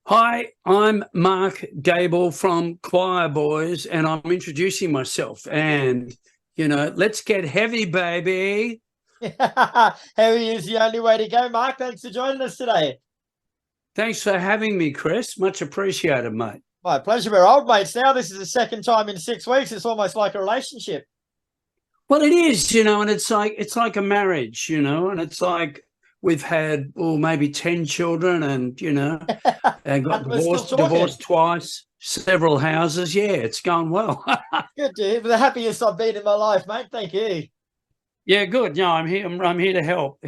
Hi, I'm Mark Gable from Choirboys, and I'm introducing myself. And, let's get heavy, baby. Heavy is the only way to go, Mark. Thanks for joining us today. Thanks for having me, Kris. Much appreciated, mate. My pleasure. We're old mates now. This is the second time in 6 weeks. It's almost like a relationship. Well, it is, and it's like a marriage, and it's like we've had, maybe 10 children and, and got We're still divorced twice, several houses. Yeah, it's going well. Good to hear. The happiest I've been in my life, mate. Thank you. Yeah, good. No, I'm here. I'm here to help.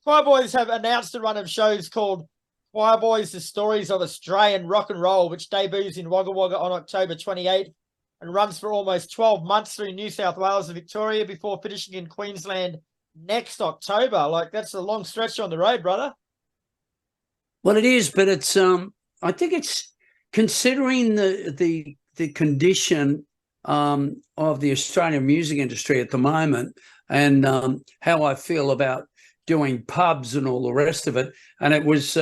Choirboys have announced a run of shows called Choirboys, The Stories of Australian Rock and Roll, which debuts in Wagga Wagga on October 28th and runs for almost 12 months through New South Wales and Victoria before finishing in Queensland next October. Like, that's a long stretch on the road, brother. Well, it is, but it's I think it's considering the condition of the Australian music industry at the moment, and how I feel about doing pubs and all the rest of it. And it was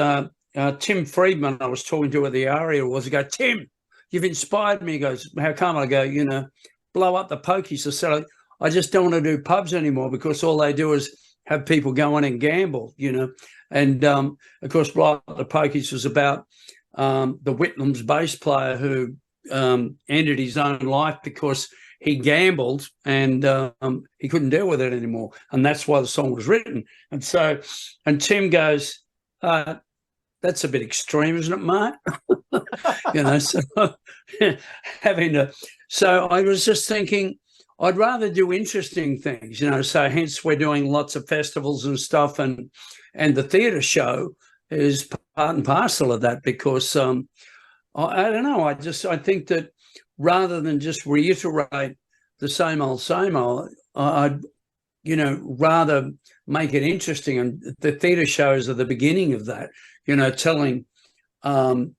Tim Friedman I was talking to at the ARIA was. He go, Tim, you've inspired me. He goes, how come? I go, blow up the pokies. I said, I just don't want to do pubs anymore because all they do is have people go in and gamble, And, of course, Blow Up the Pokies was about the Whitlam's bass player who ended his own life because he gambled and he couldn't deal with it anymore. And that's why the song was written. And Tim goes, that's a bit extreme, isn't it, Mark? So I was just thinking, I'd rather do interesting things, so hence we're doing lots of festivals and stuff, and the theatre show is part and parcel of that because I don't know, I think that rather than just reiterate the same old, I'd rather make it interesting, and the theatre shows are the beginning of that, telling the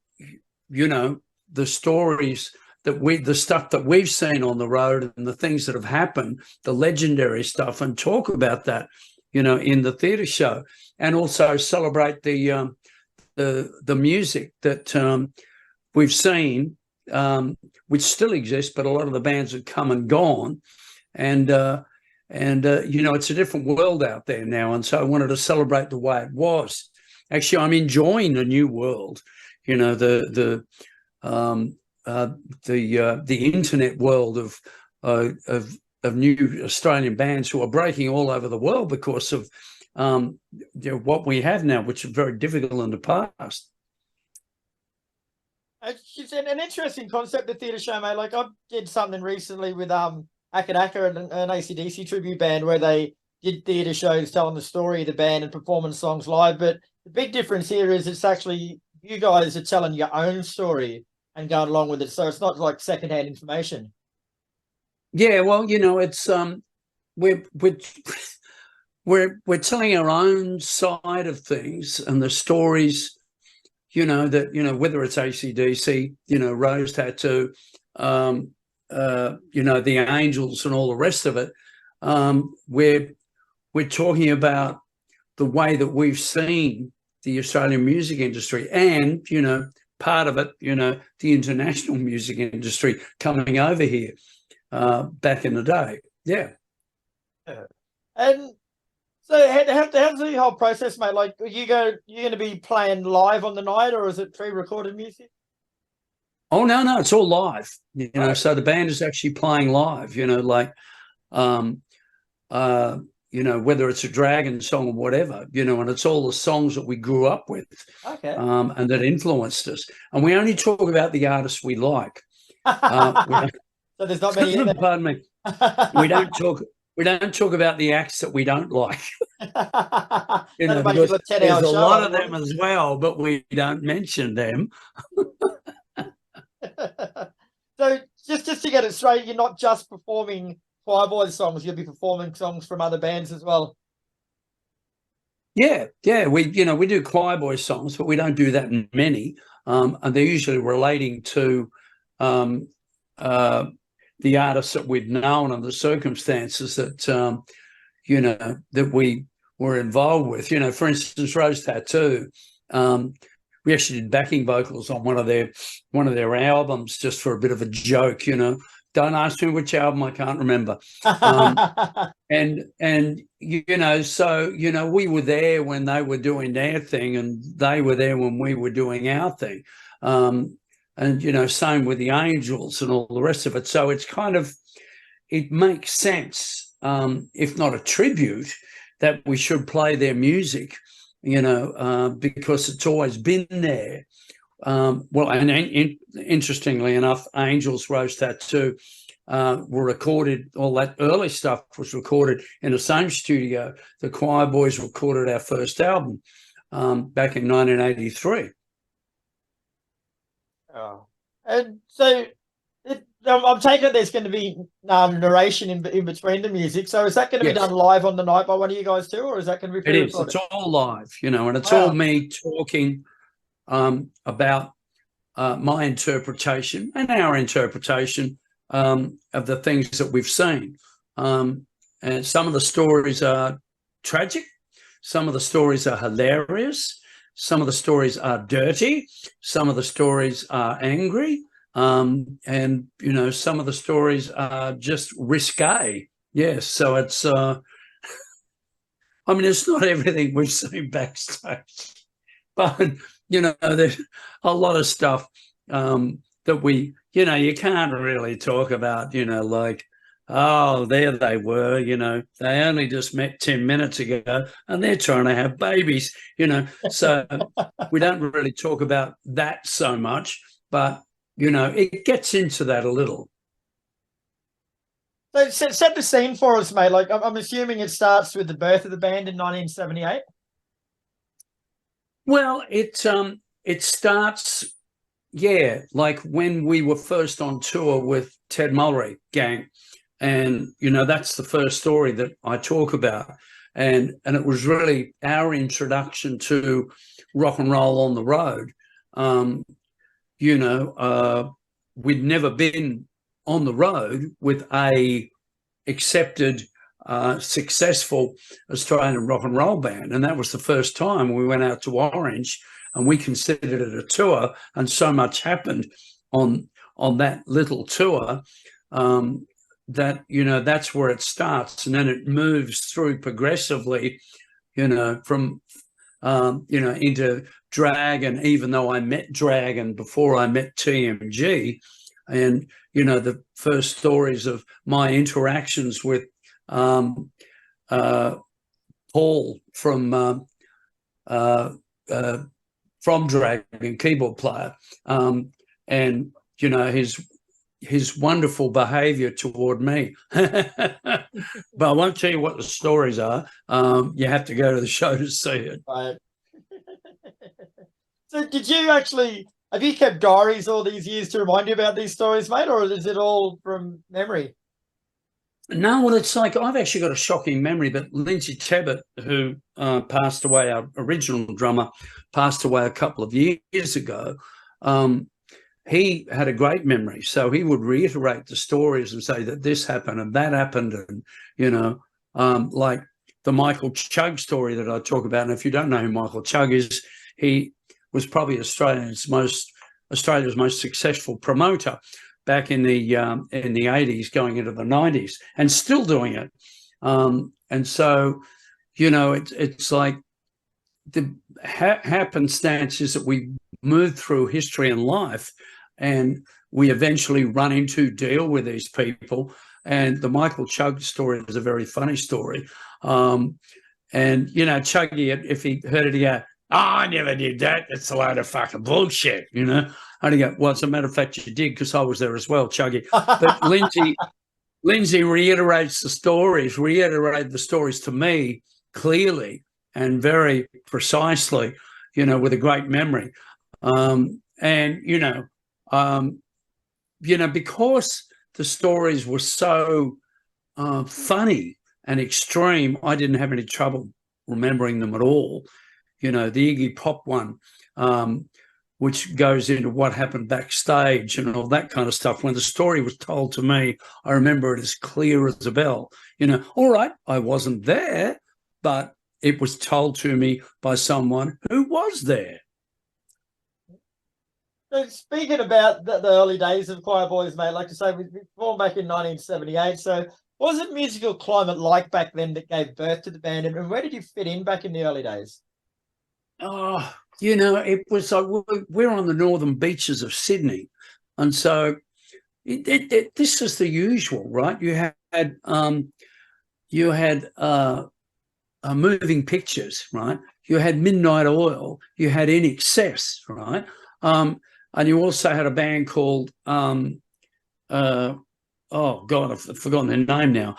stories the stuff that we've seen on the road and the things that have happened, the legendary stuff, and talk about that, in the theatre show, and also celebrate the music that we've seen, which still exists, but a lot of the bands have come and gone, and it's a different world out there now, and so I wanted to celebrate the way it was. Actually, I'm enjoying the new world, the internet world of new Australian bands who are breaking all over the world because of what we have now, which is very difficult in the past. It's an interesting concept, the theatre show, mate. Like, I did something recently with Akadaka and an AC/DC tribute band where they did theatre shows telling the story of the band and performing songs live. But the big difference here is it's actually you guys are telling your own story and going along with it, so it's not like secondhand information. Yeah, well, it's we're telling our own side of things and the stories, that whether it's AC/DC, Rose Tattoo, the Angels and all the rest of it. We're talking about the way that we've seen the Australian music industry, and part of it, the international music industry coming over here back in the day. Yeah. And so how's the whole process, mate? Like, you're going to be playing live on the night, or is it pre-recorded music? Oh, no, it's all live, Right. So the band is actually playing live, whether it's a Dragon song or whatever, and it's all the songs that we grew up with, Okay. and that influenced us. And we only talk about the artists we like. So there's not many in there. Pardon me. We don't talk about the acts that we don't like. Because there's a lot of them as well, but we don't mention them. So just to get it straight, you're not just performing Choirboys songs, you'll be performing songs from other bands as well. Yeah, we do Choirboy songs, but we don't do that many, and they're usually relating to the artists that we've known and the circumstances that that we were involved with. For instance, Rose Tattoo we actually did backing vocals on one of their albums just for a bit of a joke, you know. Don't ask me which album, I can't remember. And you know, so, you know, we were there when they were doing their thing, and they were there when we were doing our thing. And, you know, same with the Angels and all the rest of it. So it's kind of, it makes sense, if not a tribute, that we should play their music, you know, because it's always been there. Well, and interestingly enough, Angels Rose Tattoo were recorded, all that early stuff was recorded in the same studio the Choirboys recorded our first album back in 1983. Oh. And so I'm taking it there's going to be narration in between the music. So is that going to be done live on the night by one of you guys too, or is that going to be pre-recorded? It is. It's all live, you know, and it's all me talking about my interpretation and our interpretation of the things that we've seen. And some of the stories are tragic. Some of the stories are hilarious. Some of the stories are dirty. Some of the stories are angry. And, you know, some of the stories are just risque. Yes. So it's, I mean, it's not everything we've seen backstage, but, you know, there's a lot of stuff that we, you know, you can't really talk about, you know, like, oh, there they were, you know, they only just met 10 minutes ago and they're trying to have babies, you know. So we don't really talk about that so much, but, you know, it gets into that a little. So set the scene for us, mate. Like, I'm assuming it starts with the birth of the band in 1978. Well, it starts, yeah, like when we were first on tour with Ted Mulry Gang. And, you know, that's the first story that I talk about. And it was really our introduction to rock and roll on the road. You know, we'd never been on the road with a accepted, successful Australian rock and roll band. And that was the first time we went out to Orange, and we considered it a tour. And so much happened on that little tour that, you know, that's where it starts. And then it moves through progressively, you know, from, you know, into Dragon, even though I met Dragon before I met TMG. And, you know, the first stories of my interactions with Paul from Dragon, keyboard player, and, you know, his wonderful behaviour toward me. But I won't tell you what the stories are. You have to go to the show to see it. Right. So have you kept diaries all these years to remind you about these stories, mate, or is it all from memory? No, well, it's like I've actually got a shocking memory, but Lindsay Tebbett, who passed away, our original drummer, passed away a couple of years ago. He had a great memory, so he would reiterate the stories and say that this happened and that happened, and, you know, like the Michael Chugg story that I talk about. And if you don't know who Michael Chugg is, he was probably Australia's most successful promoter back in the 80s, going into the 90s, and still doing it. And so, you know, it's like the happenstance is that we move through history and life, and we eventually deal with these people. And the Michael Chugg story is a very funny story. And, you know, Chuggy, if he heard it, he'd go, "Oh, I never did that. That's a load of fucking bullshit," you know. And he go, "Well, as a matter of fact, you did, because I was there as well, Chuggy." But Lindsay reiterated the stories to me clearly and very precisely, you know, with a great memory. And, you know, because the stories were so funny and extreme, I didn't have any trouble remembering them at all. You know, the Iggy Pop one, which goes into what happened backstage and all that kind of stuff. When the story was told to me, I remember it as clear as a bell. You know, all right, I wasn't there, but it was told to me by someone who was there. So speaking about the early days of Choirboys, mate, like I say, we formed back in 1978. So what was the musical climate like back then that gave birth to the band, and where did you fit in back in the early days? Oh, you know, it was like we're on the northern beaches of Sydney, and so this is the usual, right? You had moving pictures, right? You had Midnight Oil, you had In Excess, right? And you also had a band called oh God, I've forgotten their name now.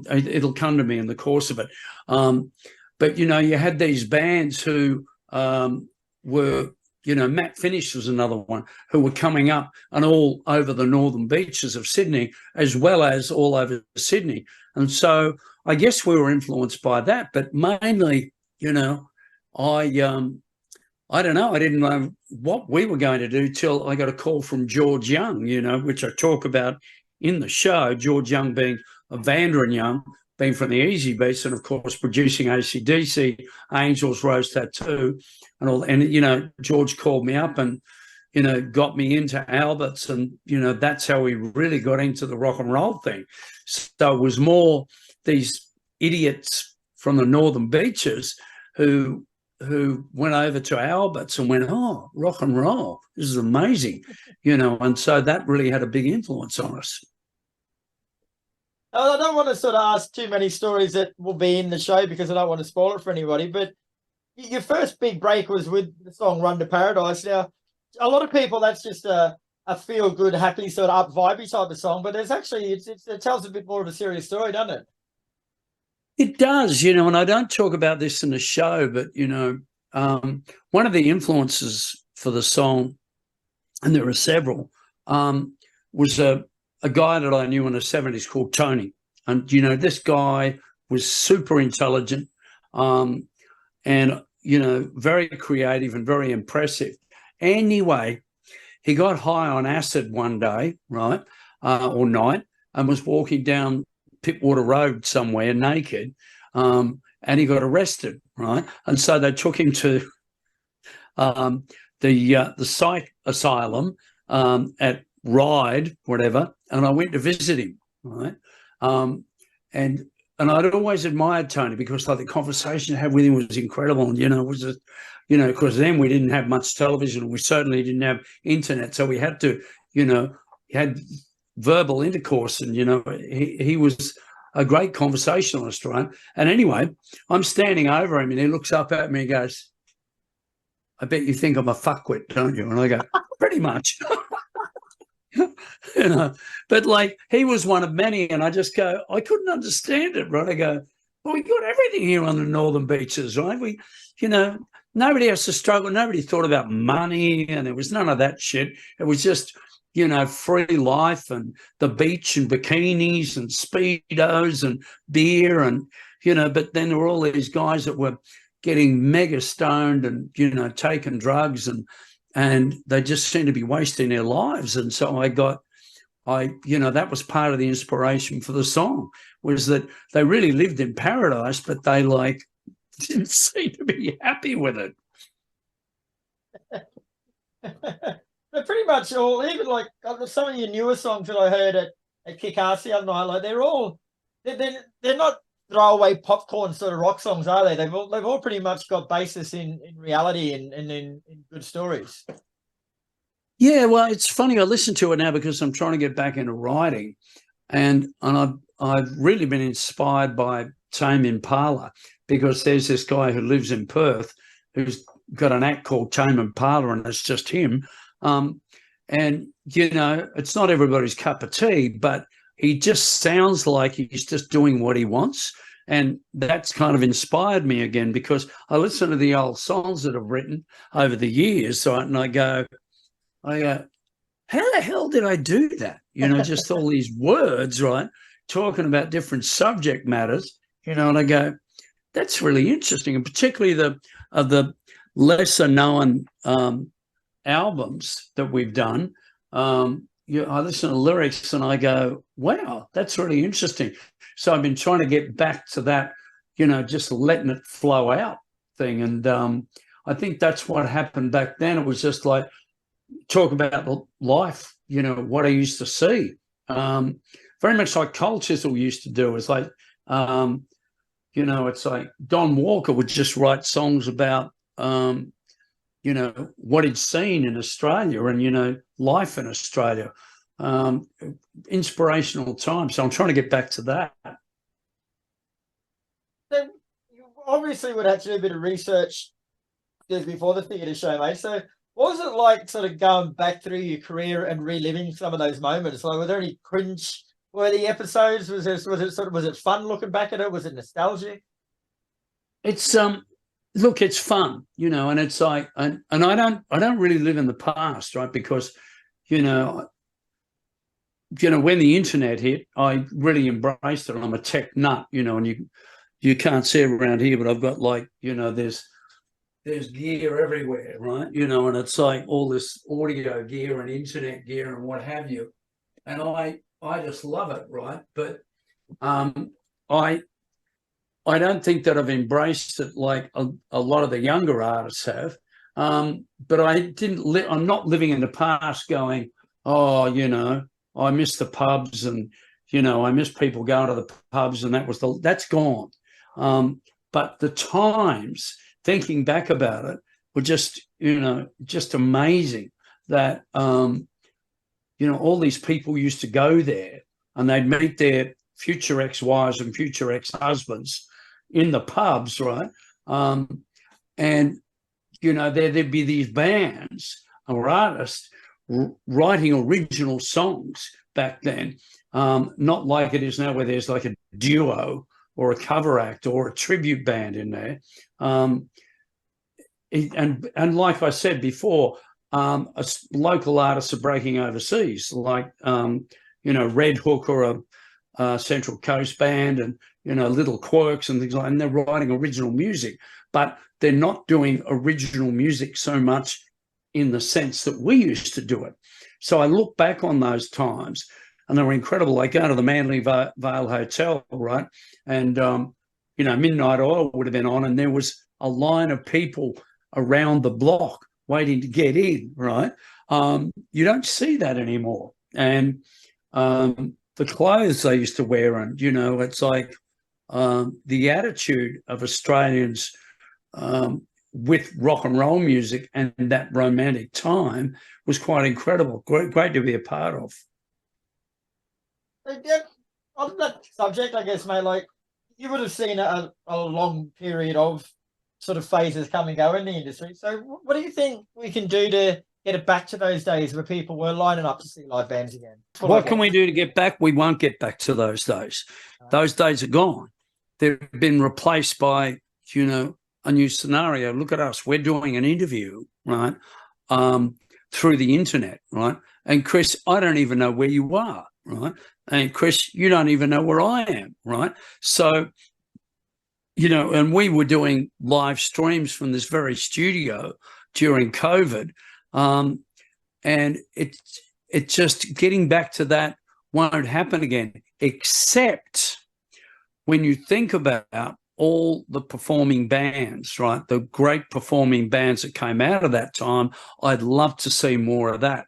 It'll come to me in the course of it. But you know, you had these bands who were, you know, Matt Finish was another one, who were coming up and all over the northern beaches of Sydney, as well as all over Sydney. And so I guess we were influenced by that, but mainly, you know, I don't know. I didn't know what we were going to do till I got a call from George Young, you know, which I talk about in the show. George Young being a Vandron Young, being from the Easy Beats, and of course producing AC/DC, Angels, Rose Tattoo, and all. And you know, George called me up and, you know, got me into Albert's, and you know, that's how we really got into the rock and roll thing. So it was more these idiots from the northern beaches who went over to Albert's and went, oh, rock and roll, this is amazing, you know, and so that really had a big influence on us. I don't want to sort of ask too many stories that will be in the show because I don't want to spoil it for anybody, but your first big break was with the song Run to Paradise. Now, a lot of people, that's just a feel-good, happy, sort of up-vibey type of song, but there's actually, it tells a bit more of a serious story, doesn't it? It does, you know, and I don't talk about this in the show, but, you know, one of the influences for the song, and there are several, was a guy that I knew in the 70s called Tony. And, you know, this guy was super intelligent and, you know, very creative and very impressive. Anyway, he got high on acid one day, right, or night, and was walking down Pittwater Road somewhere naked, and he got arrested, right? And so they took him to the psych asylum at Ryde, whatever, and I went to visit him, right? And I'd always admired Tony because like the conversation I had with him was incredible, and you know, it was just, you know, because then we didn't have much television, we certainly didn't have internet, so we had to, you know, had verbal intercourse, and you know, he was a great conversationalist, right? And anyway, I'm standing over him and he looks up at me and goes, I bet you think I'm a fuckwit, don't you? And I go, pretty much. You know, but like he was one of many, and I just go, I couldn't understand it, right? I go, well, we got everything here on the northern beaches, right? We, you know, nobody has to struggle, nobody thought about money, and there was none of that shit. It was just, you know, free life and the beach and bikinis and speedos and beer, and you know, but then there were all these guys that were getting mega stoned and, you know, taking drugs, and they just seemed to be wasting their lives. And so you know, that was part of the inspiration for the song, was that they really lived in paradise, but they like didn't seem to be happy with it. They're pretty much all, even like some of your newer songs that I heard at Kick Ass the other night, like they're not throwaway popcorn sort of rock songs, are they? They've all pretty much got basis in reality and in good stories. Yeah, well, it's funny. I listen to it now because I'm trying to get back into writing, and I've really been inspired by Tame Impala, because there's this guy who lives in Perth who's got an act called Tame Impala, and it's just him. And you know, it's not everybody's cup of tea, but he just sounds like he's just doing what he wants. And that's kind of inspired me again, because I listen to the old songs that I've written over the years. So, and I go, how the hell did I do that? You know, just all these words, right? Talking about different subject matters, you know, and I go, that's really interesting. And particularly the lesser known albums that we've done, I listen to lyrics and I go, wow, that's really interesting. So I've been trying to get back to that, you know, just letting it flow out thing. And I think that's what happened back then. It was just like talk about life, you know, what I used to see. Very much like Cold Chisel used to do. It's like, you know, it's like Don Walker would just write songs about, you know, what he'd seen in Australia and, you know, life in Australia. Inspirational time. So I'm trying to get back to that. So you obviously would have to do a bit of research just before the theatre show, mate. So what was it like sort of going back through your career and reliving some of those moments? Like, were there any cringe worthy episodes? Was it fun looking back at it? Was it nostalgic? It's look, it's fun, you know, and it's like, and I don't really live in the past, right? Because, you know, when the internet hit, I really embraced it. I'm a tech nut, you know, and you can't see it around here, but I've got, like, you know, there's gear everywhere, right? You know, and it's like all this audio gear and internet gear and what have you. And I just love it, right? But I don't think that I've embraced it like a lot of the younger artists have. But I'm not living in the past going, oh, you know, I miss the pubs and, you know, I miss people going to the pubs, and that's gone. But the times, thinking back about it, were just, you know, just amazing that, you know, all these people used to go there and they'd meet their future ex-wives and future ex-husbands in the pubs, right? And, you know, there'd be these bands or artists writing original songs back then, not like it is now where there's like a duo or a cover act or a tribute band in there. And like I said before, local artists are breaking overseas, like, you know, Red Hook or a Central Coast band, and, you know, Little Quirks and things like that, and they're writing original music, but they're not doing original music so much in the sense that we used to do it. So I look back on those times and they were incredible. I go to the Manly Vale Hotel, right? And, you know, Midnight Oil would have been on, and there was a line of people around the block waiting to get in, right? You don't see that anymore. And the clothes they used to wear, and, you know, it's like the attitude of Australians with rock and roll music and that romantic time was quite incredible. Great to be a part of. Yeah, on that subject, I guess, mate, like, you would have seen a long period of sort of phases come and go in the industry. So what do you think we can do to get it back to those days where people were lining up to see live bands again? What can we do to get back? We won't get back to those days. Those days are gone. They've been replaced by, you know, a new scenario. Look at us. We're doing an interview, right, through the internet, right? And Kris, I don't even know where you are, right? And Kris, you don't even know where I am, right? So, you know, and we were doing live streams from this very studio during COVID, and it's just getting back to that won't happen again, except when you think about all the performing bands, right? The great performing bands that came out of that time. I'd love to see more of that,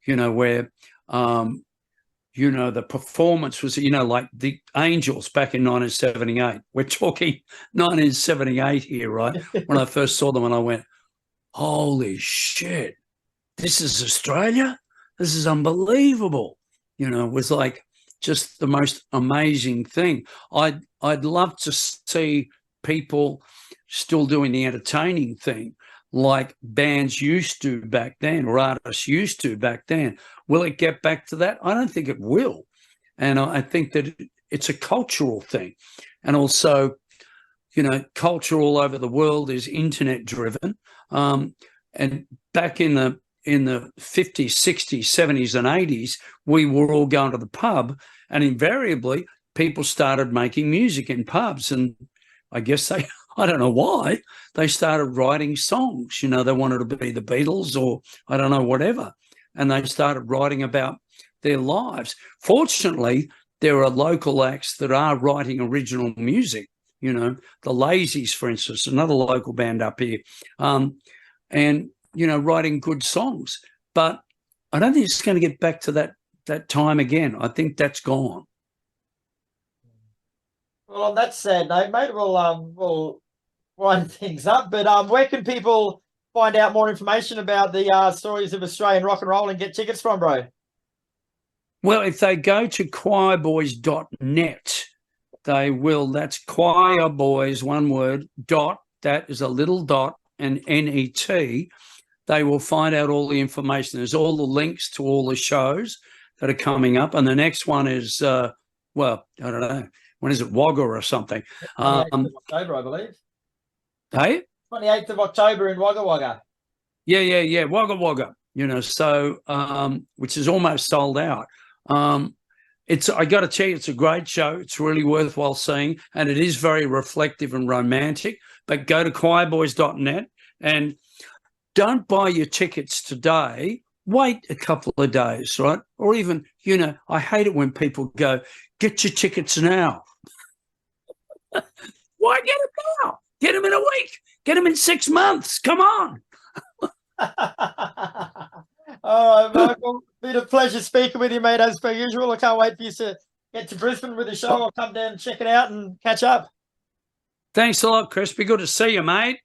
you know, where, you know, the performance was, you know, like the Angels back in 1978. We're talking 1978 here, right? When I first saw them, and I went, holy shit, this is Australia? This is unbelievable. You know, it was like just the most amazing thing. I'd love to see people still doing the entertaining thing like bands used to back then, or artists used to back then. Will it get back to that? I don't think it will. And I think that it's a cultural thing. And also, you know, culture all over the world is internet driven. And back in the 50s, 60s, 70s and 80s, we were all going to the pub, and invariably people started making music in pubs. And I guess I don't know why, they started writing songs. You know, they wanted to be the Beatles or I don't know, whatever. And they started writing about their lives. Fortunately, there are local acts that are writing original music, you know, the Lazies, for instance, another local band up here, and, you know, writing good songs. but I don't think it's going to get back to that time again. I think that's gone. Well, on that sad note, mate, we'll wind things up. But where can people find out more information about the stories of Australian rock and roll and get tickets from, bro? Well, if they go to choirboys.net, they will. That's choirboys, one word, dot, that is a little dot, and N-E-T. They will find out all the information. There's all the links to all the shows that are coming up. And the next one is, well, I don't know. When is it? Wagga or something? 28th of October, I believe. Hey? 28th of October in Wagga Wagga. Yeah. Wagga Wagga, so, which is almost sold out. I got to tell you, it's a great show. It's really worthwhile seeing, and it is very reflective and romantic. But go to choirboys.net and don't buy your tickets today. Wait a couple of days, right? Or even, I hate it when people go, get your tickets now. Why get them now? Get them in a week. Get them in 6 months. Come on. All right, Michael. Been a pleasure speaking with you, mate, as per usual. I can't wait for you to get to Brisbane with the show. I'll come down and check it out and catch up. Thanks a lot, Kris. Be good to see you, mate.